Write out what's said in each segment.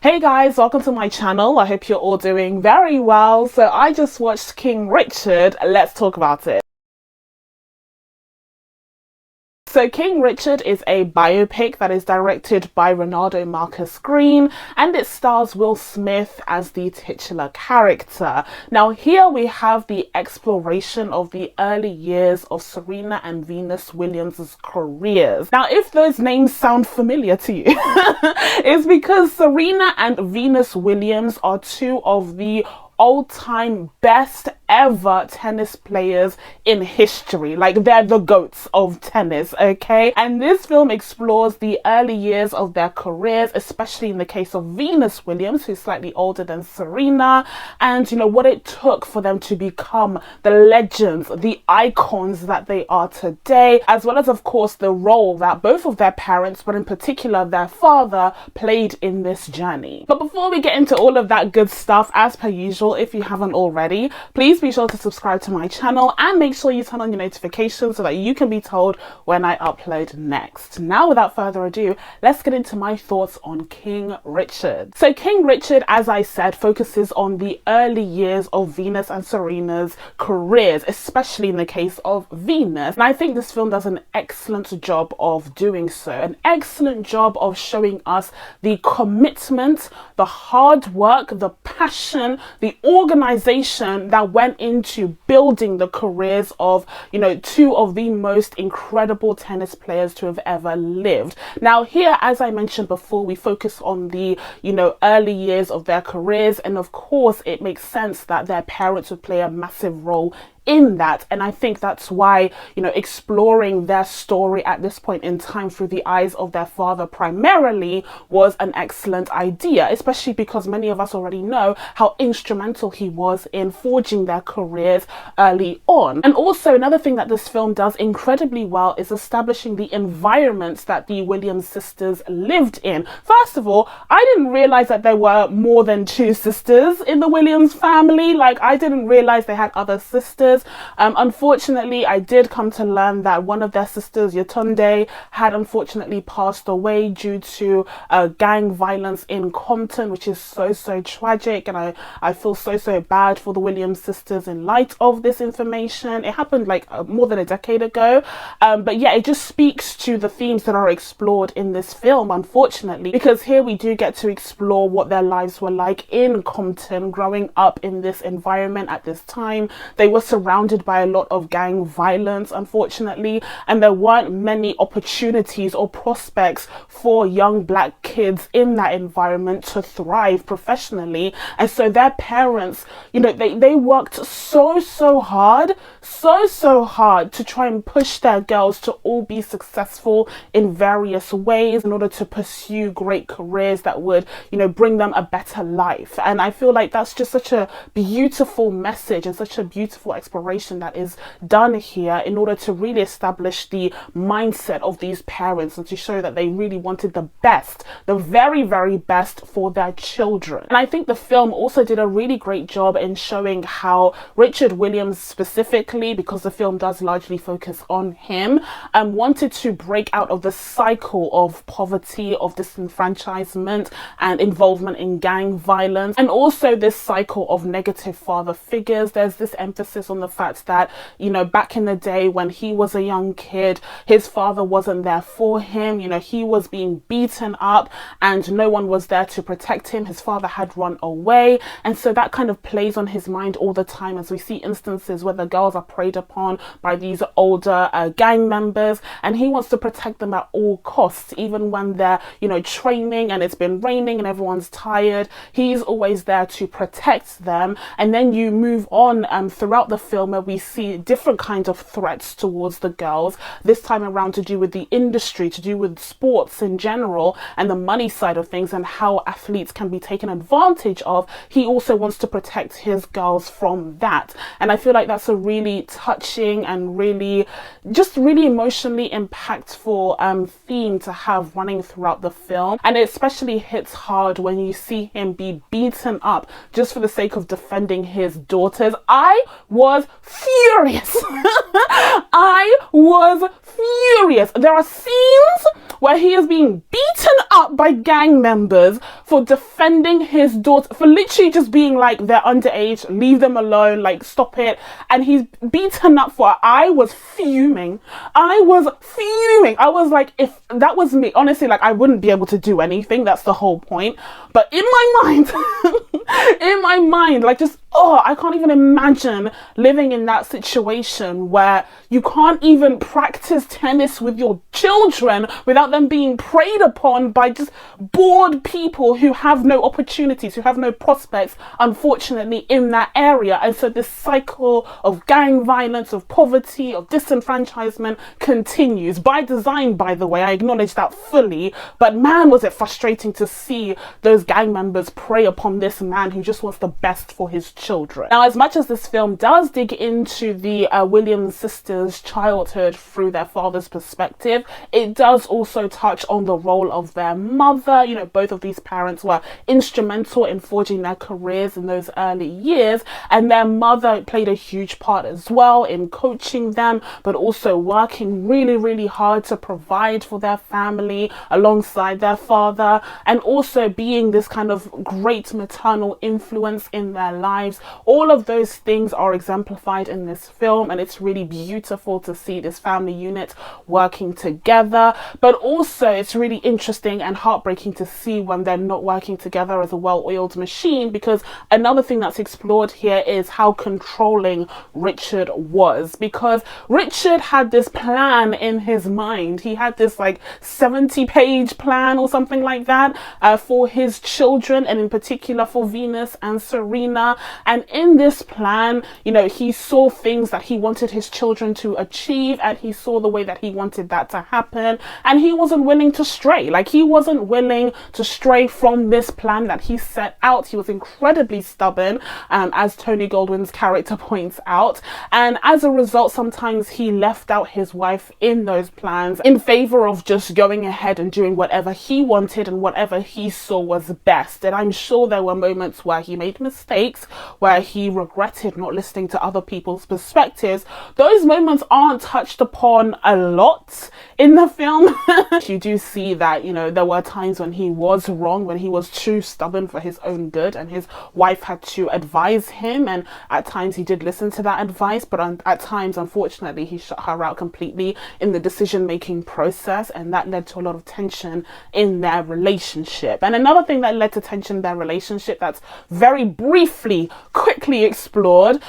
Hey guys, welcome to my channel. I hope you're all doing very well. So I just watched King Richard. Let's talk about it. So King Richard is a biopic that is directed by Ronaldo Marcus Green, and it stars Will Smith as the titular character. Now here we have the exploration of the early years of Serena and Venus Williams' careers. Now if those names sound familiar to you, it's because Serena and Venus Williams are two of the all-time best ever tennis players in history. Like, they're the GOATs of tennis, okay? And this film explores the early years of their careers, especially in the case of Venus Williams, who's slightly older than Serena, and you know what it took for them to become the legends, the icons that they are today, as well as of course the role that both of their parents, but in particular their father, played in this journey. But before we get into all of that good stuff, as per usual, if you haven't already, please be sure to subscribe to my channel and make sure you turn on your notifications so that you can be told when I upload next. Now without further ado, let's get into my thoughts on King Richard. So King Richard, as I said, focuses on the early years of Venus and Serena's careers, especially in the case of Venus. And I think this film does an excellent job of doing so. An excellent job of showing us the commitment, the hard work, the passion, the organization that went into building the careers of, you know, two of the most incredible tennis players to have ever lived. Now here, as I mentioned before, we focus on the, you know, early years of their careers, and of course it makes sense that their parents would play a massive role in that. And I think that's why, you know, exploring their story at this point in time through the eyes of their father primarily was an excellent idea, especially because many of us already know how instrumental he was in forging their careers early on. And also another thing that this film does incredibly well is establishing the environments that the Williams sisters lived in. First of all, I didn't realize that there were more than two sisters in the Williams family. Like, I didn't realize they had other sisters. Unfortunately, I did come to learn that one of their sisters, Yetunde, had unfortunately passed away due to gang violence in Compton, which is so tragic, and I feel so bad for the Williams sisters in light of this information. It happened like more than a decade ago, but yeah, it just speaks to the themes that are explored in this film, unfortunately, because here we do get to explore what their lives were like in Compton, growing up in this environment at this time. They were surrounded by a lot of gang violence, unfortunately, and there weren't many opportunities or prospects for young black kids in that environment to thrive professionally. And so their parents, you know, they worked so hard to try and push their girls to all be successful in various ways in order to pursue great careers that would, you know, bring them a better life. And I feel like that's just such a beautiful message and such a beautiful exploration that is done here in order to really establish the mindset of these parents and to show that they really wanted the best, the very best for their children. And I think the film also did a really great job in showing how Richard Williams specifically, because the film does largely focus on him, wanted to break out of the cycle of poverty, of disenfranchisement and involvement in gang violence, and also this cycle of negative father figures. There's this emphasis on the fact that, you know, back in the day when he was a young kid, his father wasn't there for him. You know, he was being beaten up and no one was there to protect him. His father had run away, and so that kind of plays on his mind all the time, as we see instances where the girls are preyed upon by these older gang members, and he wants to protect them at all costs, even when they're, you know, training and it's been raining and everyone's tired. He's always there to protect them. And then you move on throughout the film where we see different kinds of threats towards the girls, this time around to do with the industry, to do with sports in general and the money side of things and how athletes can be taken advantage of. He also wants to protect his girls from that, and I feel like that's a really touching and really emotionally impactful theme to have running throughout the film. And it especially hits hard when you see him be beaten up just for the sake of defending his daughters. I was was furious. I was furious. There are scenes where he is being beaten up by gang members for defending his daughter, for literally just being like, they're underage, leave them alone, like, stop it. And he's beaten up for it. I was fuming. I was like, if that was me, honestly, like, I wouldn't be able to do anything. That's the whole point. But in my mind, like, just, I can't even imagine living in that situation where you can't even practice tennis with your children without them being preyed upon by just bored people who have no opportunities, who have no prospects, unfortunately, in that area. And so this cycle of gang violence, of poverty, of disenfranchisement continues by design, by the way. I acknowledge that fully, but man, was it frustrating to see those gang members prey upon this man who just wants the best for his children. Now, as much as this film does dig into the Williams sisters' childhood through their father's perspective, it does also touch on the role of their mother. You know, both of these parents were instrumental in forging their careers in those early years, and their mother played a huge part as well in coaching them, but also working really, really hard to provide for their family alongside their father, and also being this kind of great maternal influence in their lives. All of those things are exemplified in this film, and it's really beautiful to see this family unit working together. But also it's really interesting and heartbreaking to see when they're not working together as a well-oiled machine, because another thing that's explored here is how controlling Richard was, because Richard had this plan in his mind. He had this like 70-page plan or something like that for his children, and in particular for Venus and Serena. And in this plan, you know, he saw things that he wanted his children to achieve, and he saw the way that he wanted that to happen, and he wasn't willing to stray. Like, he wasn't willing to stray from this plan that he set out. He was incredibly stubborn, as Tony Goldwyn's character points out, and as a result, sometimes he left out his wife in those plans in favor of just going ahead and doing whatever he wanted and whatever he saw was best. And I'm sure there were moments where he made mistakes, where he regretted not listening to other people's perspectives. Those moments aren't touched upon a lot in the film. You do see that, you know, there were times when he was wrong, when he was too stubborn for his own good, and his wife had to advise him, and at times he did listen to that advice, but at times, unfortunately, he shut her out completely in the decision-making process, and that led to a lot of tension in their relationship. And another thing that led to tension in their relationship that's very briefly, quickly explored,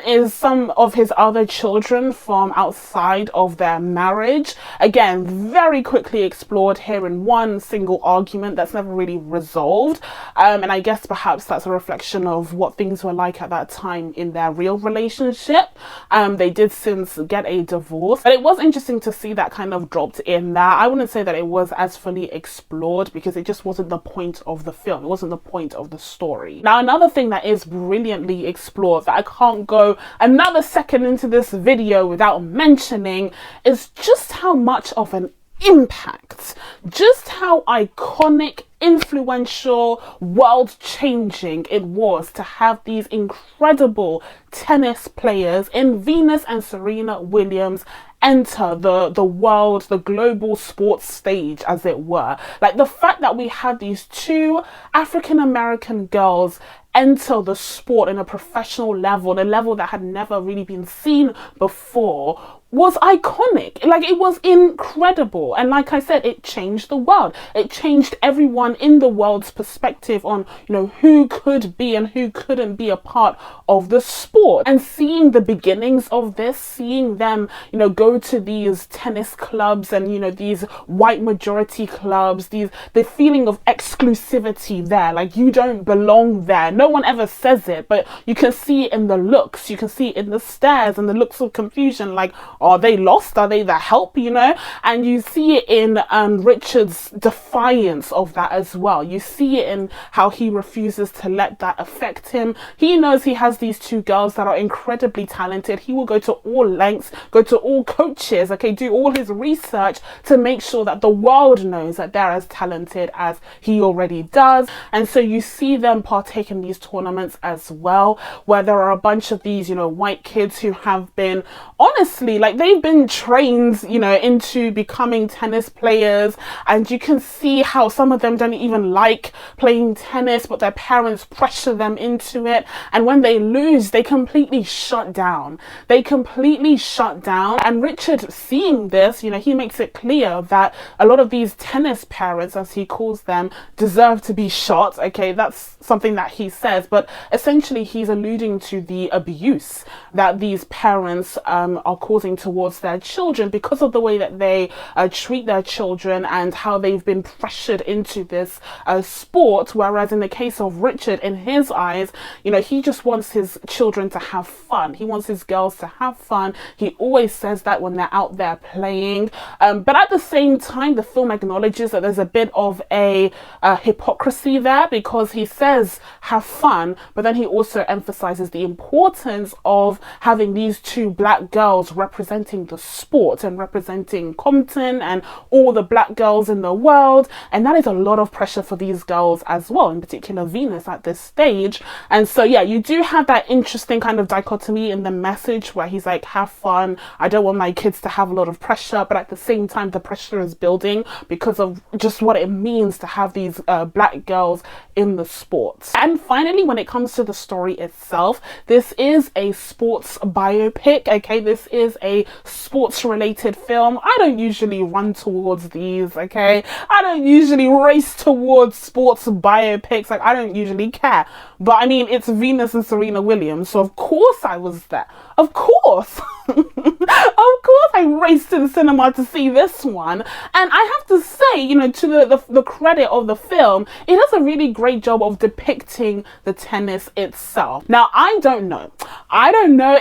is some of his other children from outside of their marriage. Again, very quickly explored here in one single argument that's never really resolved. And I guess perhaps that's a reflection of what things were like at that time in their real relationship. They did since get a divorce, but it was interesting to see that kind of dropped in there. I wouldn't say that it was as fully explored, because it just wasn't the point of the film. It wasn't the point of the story. Now, another thing that is brilliantly explored that I can't go another second into this video without mentioning is just how much of an impact, just how iconic, influential, world-changing it was to have these incredible tennis players in Venus and Serena Williams enter the world, the global sports stage, as it were. Like, the fact that we had these two African-American girls enter the sport in a professional level, a level that had never really been seen before, was iconic. Like, it was incredible. And like I said, it changed the world. It changed everyone in the world's perspective on, you know, who could be and who couldn't be a part of the sport. And seeing the beginnings of this, seeing them, you know, go to these tennis clubs and, you know, these white majority clubs, the feeling of exclusivity there, like, you don't belong there. No one ever says it, but you can see it in the looks, you can see it in the stares and the looks of confusion, like, are they lost? Are they the help? You know? And you see it in Richard's defiance of that as well. You see it in how he refuses to let that affect him. He knows he has these two girls that are incredibly talented. He will go to all lengths, go to all coaches, okay, do all his research to make sure that the world knows that they're as talented as he already does. And so you see them partake in these these tournaments as well, where there are a bunch of these, you know, white kids who have been, honestly, like, they've been trained, you know, into becoming tennis players, and you can see how some of them don't even like playing tennis, but their parents pressure them into it, and when they lose, they completely shut down. And Richard, seeing this, you know, he makes it clear that a lot of these tennis parents, as he calls them, deserve to be shot. Okay, that's something that he says, but essentially he's alluding to the abuse that these parents are causing towards their children because of the way that they treat their children and how they've been pressured into this sport. Whereas in the case of Richard, in his eyes, you know, he just wants his children to have fun. He wants his girls to have fun. He always says that when they're out there playing. But at the same time, the film acknowledges that there's a bit of a hypocrisy there, because he says have fun, but then he also emphasizes the importance of having these two black girls representing the sport and representing Compton and all the black girls in the world. And that is a lot of pressure for these girls as well, in particular Venus at this stage. And so yeah, you do have that interesting kind of dichotomy in the message where he's like, have fun, I don't want my kids to have a lot of pressure, but at the same time the pressure is building because of just what it means to have these black girls in the sport. And finally, when it comes to the story itself, this is a sports biopic. Okay, this is a sports related film. I don't usually run towards these, okay? I don't usually race towards sports biopics. Like, I don't usually care. But I mean, it's Venus and Serena Williams, so of course I was there. Of course. Of course I raced to the cinema to see this one. And I have to say, you know, to the credit of the film, it does a really great job of depicting the tennis itself. Now, I don't know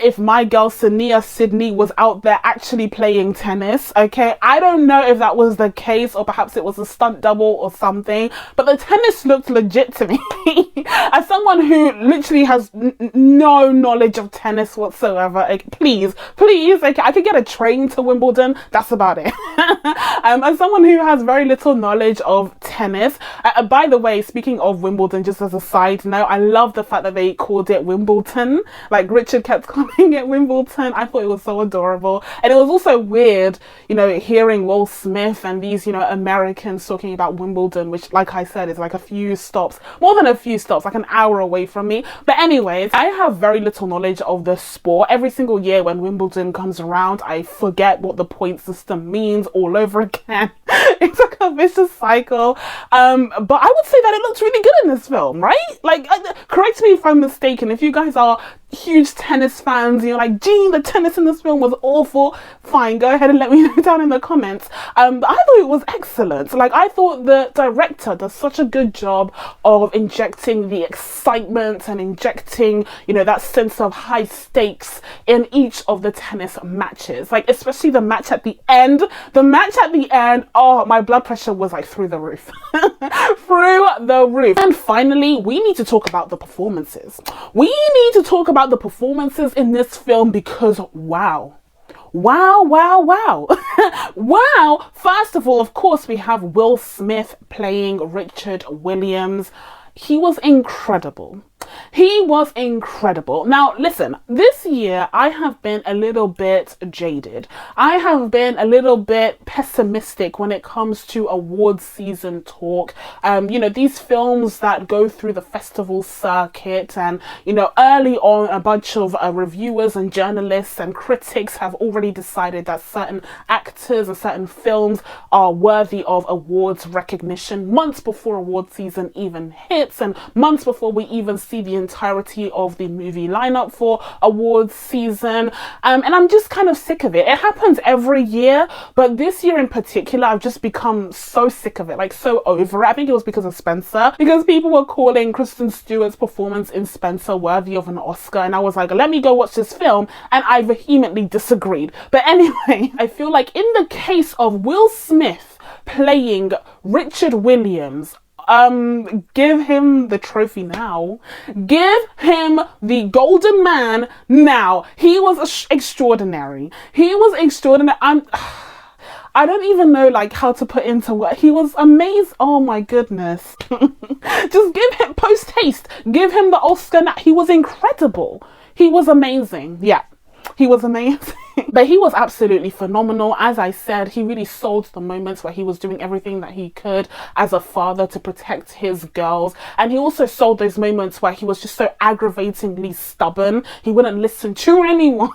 if my girl Sania Sydney was out there actually playing tennis, okay? I don't know if that was the case, or perhaps it was a stunt double or something, but the tennis looked legit to me. As someone who literally has no knowledge of tennis whatsoever, like, please, like, I could get a train to Wimbledon, that's about it. As someone who has very little knowledge of tennis, by the way, speaking of Wimbledon, just as a side note, I love the fact that they called it Wimbledon. Like, Richard kept calling it Wimbledon. I thought it was so adorable. And it was also weird, you know, hearing Will Smith and these, you know, Americans talking about Wimbledon, which, like I said, is like a few stops, more than a few stops, like an hour away from me. But anyways, I have very little knowledge of the sport. Every single year when Wimbledon comes around, I forget what the point system means all over again. It's like a vicious cycle. But I would say that it looks really good in this film, right? Like, correct me if I'm mistaken. If you guys are huge tennis fans, you're like, Gene, the tennis in this film was awful, fine, go ahead and let me know down in the comments. But I thought it was excellent. Like, I thought the director does such a good job of injecting the excitement and injecting, you know, that sense of high stakes in each of the tennis matches. Like, especially the match at the end. Oh, my blood pressure was like through the roof. Through the roof. And finally, we need to talk about the performances. We need to talk about the performances in this film, because wow. Wow. First of all, of course, we have Will Smith playing Richard Williams. He was incredible. Now, listen, this year I have been a little bit jaded. I have been a little bit pessimistic when it comes to awards season talk. You know, these films that go through the festival circuit, and, you know, early on a bunch of reviewers and journalists and critics have already decided that certain actors and certain films are worthy of awards recognition months before award season even hits, and months before we even see the entirety of the movie lineup for awards season. And I'm just kind of sick of it. It happens every year, but this year in particular, I've just become so sick of it, like so over it. I think it was because of Spencer, because people were calling Kristen Stewart's performance in Spencer worthy of an Oscar, and I was like, let me go watch this film, and I vehemently disagreed. But anyway, I feel like in the case of Will Smith playing Richard Williams, give him the trophy now. Give him the Golden Man now. He was extraordinary. I don't even know like how to put into what he was amazing. Oh my goodness. Just give him post haste. Give him the Oscar. He was incredible. He was amazing. Yeah. He was amazing. But he was absolutely phenomenal. As I said, he really sold the moments where he was doing everything that he could as a father to protect his girls. And he also sold those moments where he was just so aggravatingly stubborn. He wouldn't listen to anyone.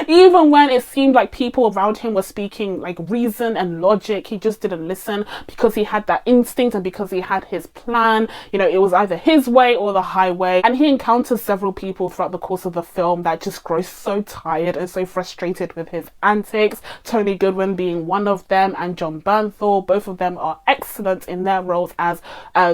Even when it seemed like people around him were speaking like reason and logic, he just didn't listen because he had that instinct and because he had his plan. You know, it was either his way or the highway. And he encounters several people throughout the course of the film that just grow so tired and so frustrated with his antics. Tony Goodwin being one of them, and John Bernthal. Both of them are excellent in their roles as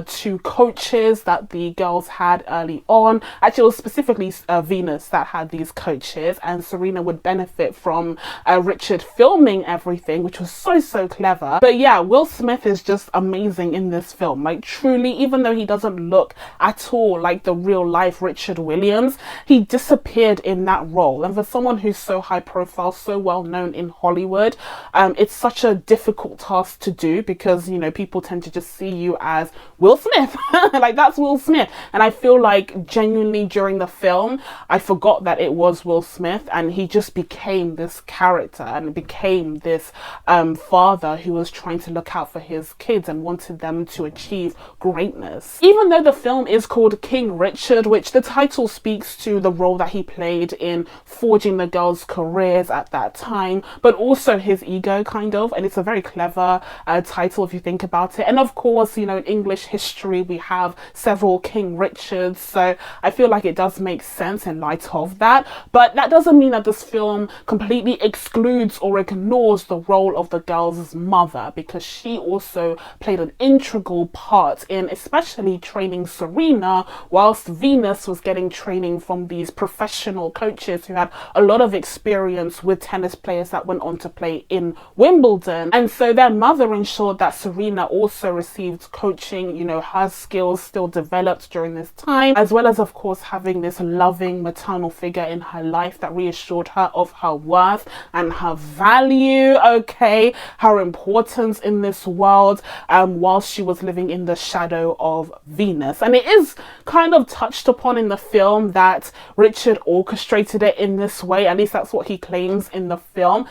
two coaches that the girls had early on. Actually, it was specifically Venus that had these coaches, and Serena would benefit from Richard filming everything, which was so clever. But yeah, Will Smith is just amazing in this film. Like truly, even though he doesn't look at all like the real life Richard Williams, he disappeared in that role. And for someone who's so high profile, so well known in Hollywood, it's such a difficult task to do because, you know, people tend to just see you as Will Smith. Like, that's Will Smith. And I feel like genuinely during the film, I forgot that it was Will Smith, and he just became this character and became this father who was trying to look out for his kids and wanted them to achieve greatness. Even though the film is called King Richard, which the title speaks to the role that he played in forging the girls' careers at that time, but also his ego kind of, and it's a very clever title if you think about it. And of course, you know, in English history we have several King Richards, so I feel like it does make sense in light of that. But that doesn't mean that this film completely excludes or ignores the role of the girls' mother, because she also played an integral part in especially training Serena, whilst Venus was getting training from these professional coaches who had a lot of experience with tennis players that went on to play in Wimbledon. And so their mother ensured that Serena also received coaching, you know, her skills still developed during this time, as well as of course having this loving maternal figure in her life that reassured her of her worth and her value, okay, her importance in this world, whilst she was living in the shadow of Venus. And it is kind of touched upon in the film that Richard orchestrated it in this way, at least that's what he claims in the film.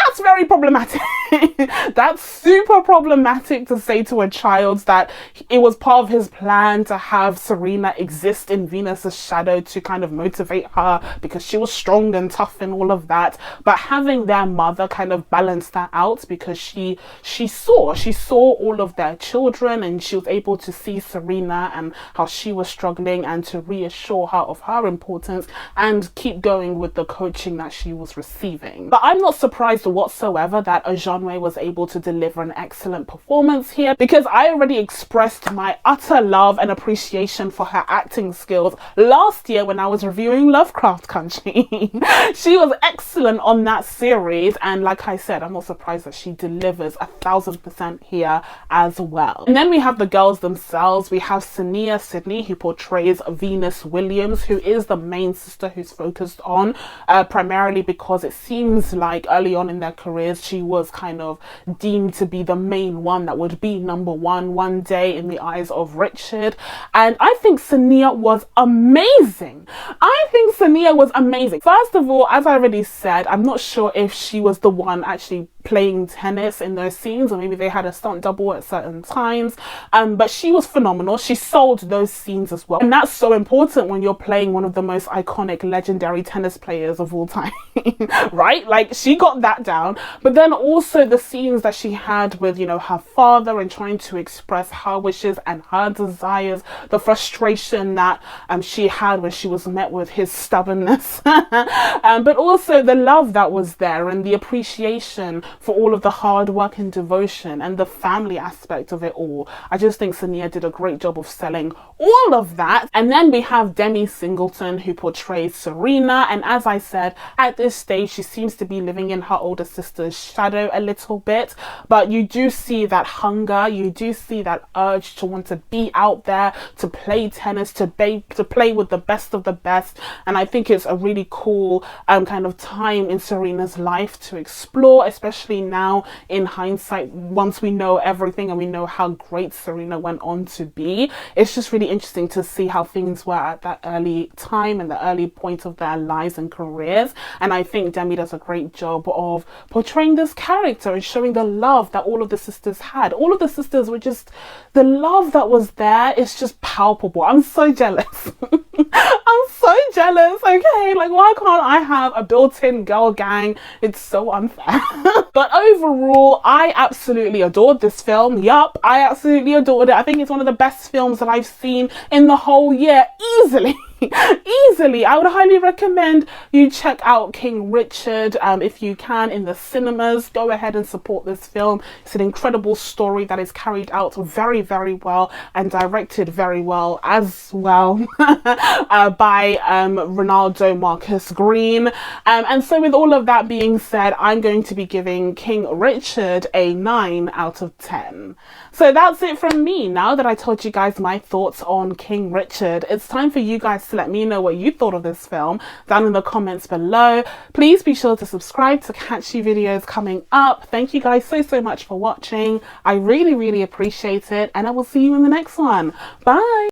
That's very problematic. That's super problematic to say to a child that it was part of his plan to have Serena exist in Venus's shadow to kind of motivate her because she was strong and tough and all of that. But having their mother kind of balance that out, because she saw all of their children, and she was able to see Serena and how she was struggling and to reassure her of her importance and keep going with the coaching that she was receiving. But I'm not surprised whatsoever that Ojanwe was able to deliver an excellent performance here, because I already expressed my utter love and appreciation for her acting skills last year when I was reviewing Lovecraft Country. She was excellent on that series, and like I said, I'm not surprised that she delivers 1000% here as well. And then we have the girls themselves. We have Sania Sidney, who portrays Venus Williams, who is the main sister who's focused on, primarily because it seems like early on in their careers she was kind of deemed to be the main one that would be number one day in the eyes of Richard. And I think Sania was amazing. First of all, as I already said, I'm not sure if she was the one actually playing tennis in those scenes, or maybe they had a stunt double at certain times, but she was phenomenal. She sold those scenes as well, and that's so important when you're playing one of the most iconic, legendary tennis players of all time. Right? Like, she got that down. But then also the scenes that she had with, you know, her father and trying to express her wishes and her desires, the frustration that she had when she was met with his stubbornness, but also the love that was there and the appreciation for all of the hard work and devotion and the family aspect of it all. I just think Sania did a great job of selling all of that. And then we have Demi Singleton, who portrays Serena, and as I said, at this stage she seems to be living in her older sister's shadow a little bit, but you do see that hunger, you do see that urge to want to be out there, to play tennis, to play with the best of the best. And I think it's a really cool kind of time in Serena's life to explore, especially especially now in hindsight, once we know everything and we know how great Serena went on to be. It's just really interesting to see how things were at that early time and the early point of their lives and careers. And I think Demi does a great job of portraying this character and showing the love that all of the sisters had. All of the sisters were just, the love that was there is just palpable. I'm so jealous. I'm so jealous, okay? Like, why can't I have a built-in girl gang? It's so unfair. But overall, I absolutely adored this film. Yup, I absolutely adored it. I think it's one of the best films that I've seen in the whole year, easily. Easily. I would highly recommend you check out King Richard if you can in the cinemas. Go ahead and support this film. It's an incredible story that is carried out very, very well and directed very well as well by Ronaldo Marcus Green. And so with all of that being said, I'm going to be giving King Richard a 9 out of 10. So that's it from me. Now that I told you guys my thoughts on King Richard, it's time for you guys to let me know what you thought of this film down in the comments below. Please be sure to subscribe to catch you videos coming up. Thank you guys so much for watching. I really appreciate it, and I will see you in the next one. Bye.